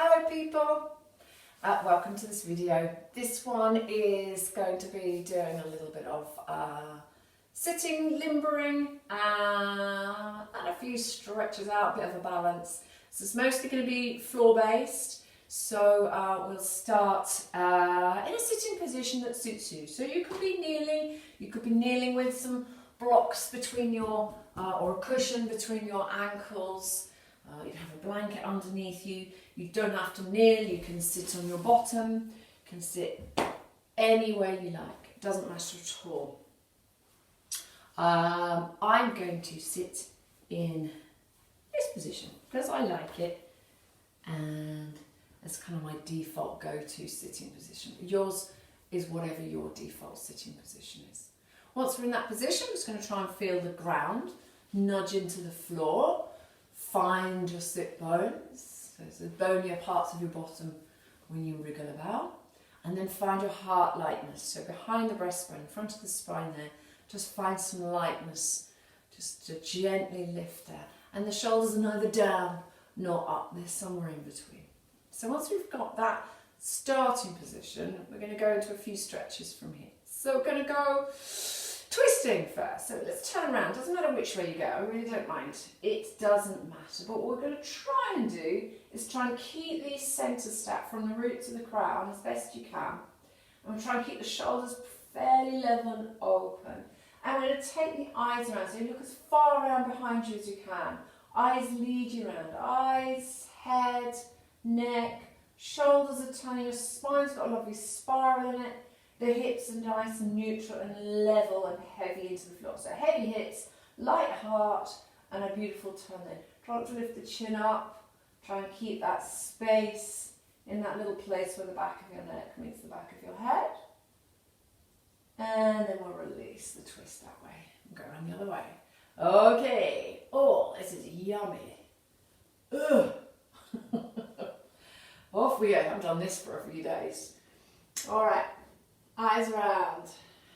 Hello people, welcome to this video. This one is going to be doing a little bit of sitting, limbering and a few stretches out, a bit of a balance. So it's mostly going to be floor based, so we'll start in a sitting position that suits you. So you could be kneeling with some blocks between your, or a cushion between your ankles. You have a blanket underneath you. You don't have to kneel, you can sit on your bottom, you can sit any way you like, it doesn't matter at all. I'm going to sit in this position because I like it and it's kind of my default go-to sitting position. Yours is whatever your default sitting position is. Once we're in that position, I'm just going to try and feel the ground, nudge into the floor. Find your sit bones, so it's the bonier parts of your bottom when you wriggle about, and then find your heart lightness, so behind the breastbone, in front of the spine there, just find some lightness, just to gently lift there, and the shoulders are neither down nor up, they're somewhere in between. So once we've got that starting position, we're going to go into a few stretches from here. So we're going to go twisting first, so let's turn around, doesn't matter which way you go, I really don't mind, it doesn't matter, but what we're going to try and do is try and keep these centre stacked from the root to the crown as best you can, and we'll try and keep the shoulders fairly level and open, and we're going to take the eyes around, so you look as far around behind you as you can, eyes lead you around, eyes, head, neck, shoulders are turning, your spine's got a lovely spiral in it. The hips are nice and neutral and level and heavy into the floor. So heavy hips, light heart, and a beautiful turn there. Try not to lift the chin up. Try and keep that space in that little place where the back of your neck meets the back of your head. And then we'll release the twist that way and go around the other way. Okay. Oh, this is yummy. Ugh. Off we go. I've done this for a few days. All right. Eyes round,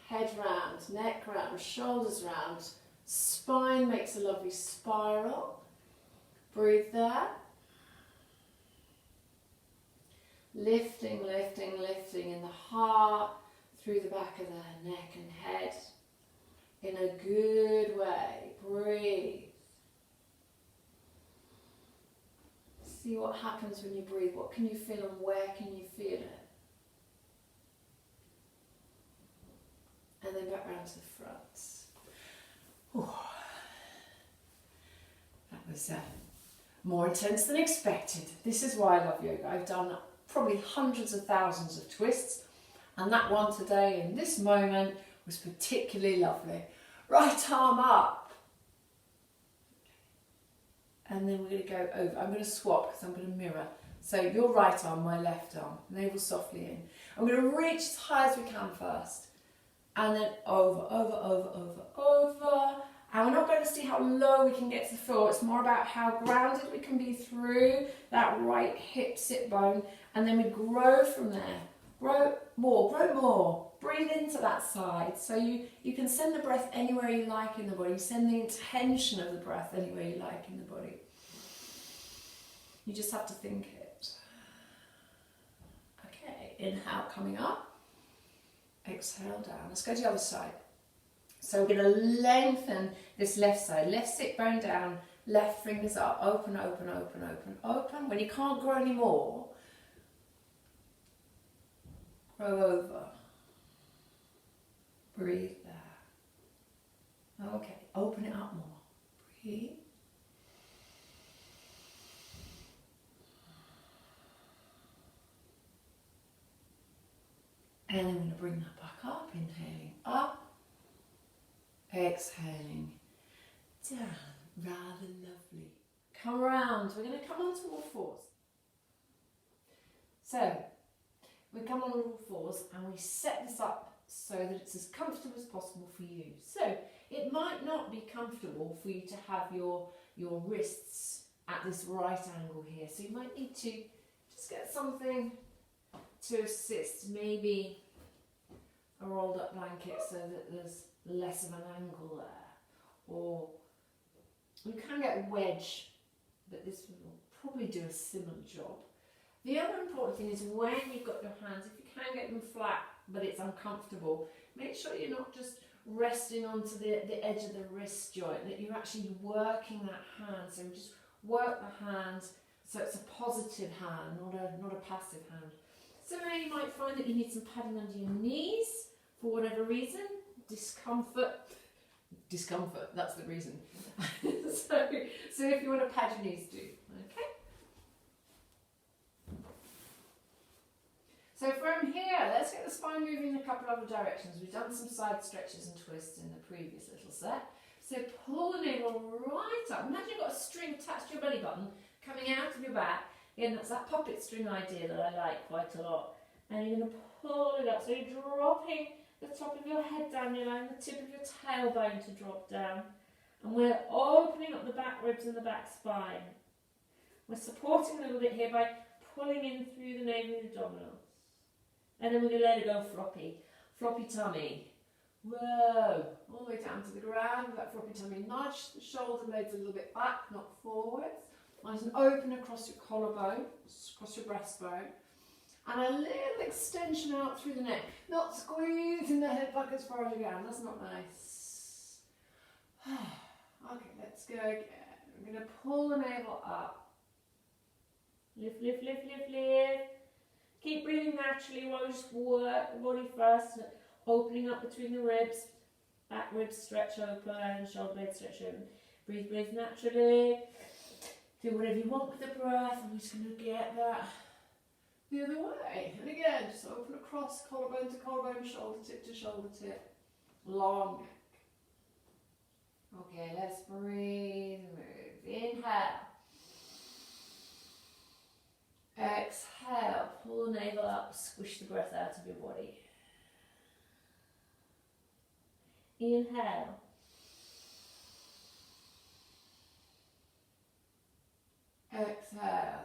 head round, neck round, shoulders round, spine makes a lovely spiral. Breathe there. Lifting, lifting, lifting in the heart, through the back of the neck and head. In a good way. Breathe. See what happens when you breathe. What can you feel and where can you feel it? And then back round to the front. Ooh. That was more intense than expected. This is why I love yoga. I've done probably hundreds of thousands of twists, and that one today in this moment was particularly lovely. Right arm up. And then we're going to go over. I'm going to swap because I'm going to mirror. So your right arm, my left arm. Navel softly in. I'm going to reach as high as we can first. And then over, over, over, over, over. And we're not going to see how low we can get to the floor. It's more about how grounded we can be through that right hip sit bone. And then we grow from there. Grow more, grow more. Breathe into that side. So you can send the breath anywhere you like in the body. Send the intention of the breath anywhere you like in the body. You just have to think it. Okay, inhale coming up. Exhale down. Let's go to the other side. So we're going to lengthen this left side. Left sit bone down, left fingers up. Open, open, open, open, open. When you can't grow anymore, grow over. Breathe there. Okay, open it up more. Breathe. And then we're going to bring that back up, inhaling up, exhaling down, rather lovely. Come around, we're going to come onto all fours. So, we come on all fours and we set this up so that it's as comfortable as possible for you. So, it might not be comfortable for you to have your wrists at this right angle here. So you might need to just get something to assist, maybe a rolled up blanket so that there's less of an angle there, or you can get a wedge, but this will probably do a similar job. The other important thing is when you've got your hands, if you can get them flat but it's uncomfortable, make sure you're not just resting onto the edge of the wrist joint, that you're actually working that hand. So just work the hand so it's a positive hand, not a passive hand. So now you might find that you need some padding under your knees for whatever reason. Discomfort, that's the reason. so if you want to pad your knees, do. Okay. So from here, let's get the spine moving in a couple of other directions. We've done some side stretches and twists in the previous little set. So pull the navel right up. Imagine you've got a string attached to your belly button coming out of your back. Again, that's that puppet string idea that I like quite a lot. And you're going to pull it up. So you're dropping the top of your head down, you're allowing the tip of your tailbone to drop down. And we're opening up the back ribs and the back spine. We're supporting a little bit here by pulling in through the navel and the abdominals. And then we're going to let it go floppy. Floppy tummy. Whoa. All the way down to the ground with that floppy tummy. Nudge the shoulder blades a little bit back, not forwards. Nice and open across your collarbone, across your breastbone. And a little extension out through the neck. Not squeezing the head back as far as you can. That's not nice. Okay, let's go again. We're going to pull the navel up. Lift, lift, lift, lift, lift. Keep breathing naturally while you just work the body first. Opening up between the ribs. Back ribs stretch open. Shoulder blades stretch open. Breathe, breathe naturally. Do whatever you want with the breath. I'm just going to get that the other way. And again, just open across, collarbone to collarbone, shoulder tip to shoulder tip. Long neck. Okay, let's breathe, move. Inhale. Exhale, pull the navel up, squish the breath out of your body. Inhale. Exhale.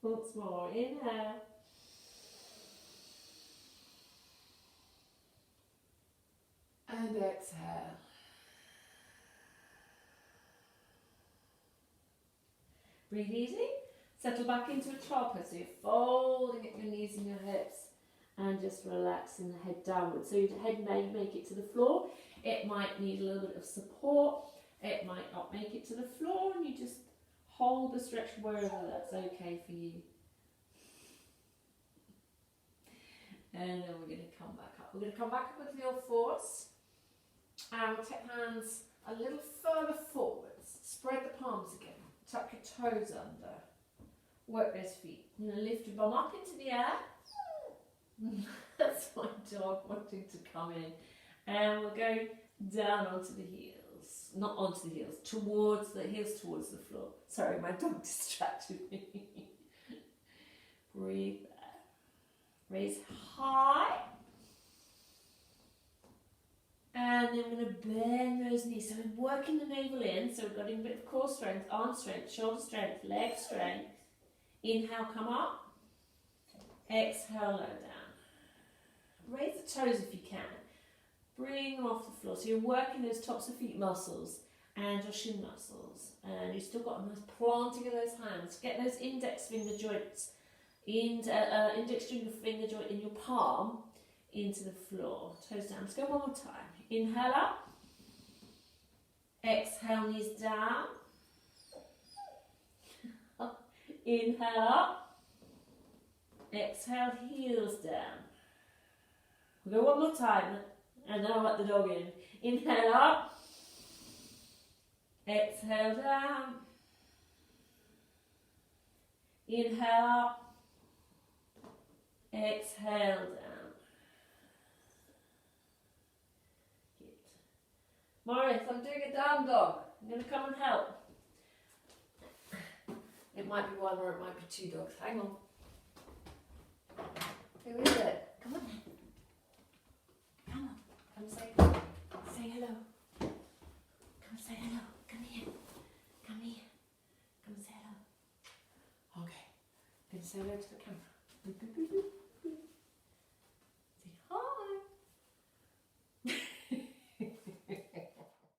Once more, inhale. And exhale. Breathe easy. Settle back into a child pose. So you're folding at your knees and your hips and just relaxing the head downwards. So your head may make it to the floor. It might need a little bit of support. It might not make it to the floor, and you just hold the stretch wherever that's okay for you. And then we're going to come back up. We're going to come back up with your force. And we'll take hands a little further forwards. Spread the palms again. Tuck your toes under. Work those feet. You're going to lift your bum up into the air. That's my dog wanting to come in. And we'll go down onto the heels. Not onto the heels, towards the heels towards the floor. Sorry, my dog distracted me. Breathe there. Raise high. And then we're going to bend those knees. So we're working the navel in. So we've got a bit of core strength, arm strength, shoulder strength, leg strength. Inhale, come up. Exhale, low down. Raise the toes if you can. Bring them off the floor. So you're working those tops of feet muscles and your shin muscles. And you've still got a nice planting of those hands. Get those index finger joints, index finger joint in your palm into the floor. Toes down. Let's go one more time. Inhale up. Exhale, knees down. Inhale up. Exhale, heels down. We'll go one more time. And then I'll let the dog in. Inhale up. Exhale down. Inhale up. Exhale down. Good. Maurice, I'm doing a down dog. I'm going to come and help. It might be one or it might be two dogs. Hang on. Who is it? Come on then. Come on. Come say hello. Come say hello. Come here. Come here. Come say hello. Okay. Can you say hello to the camera?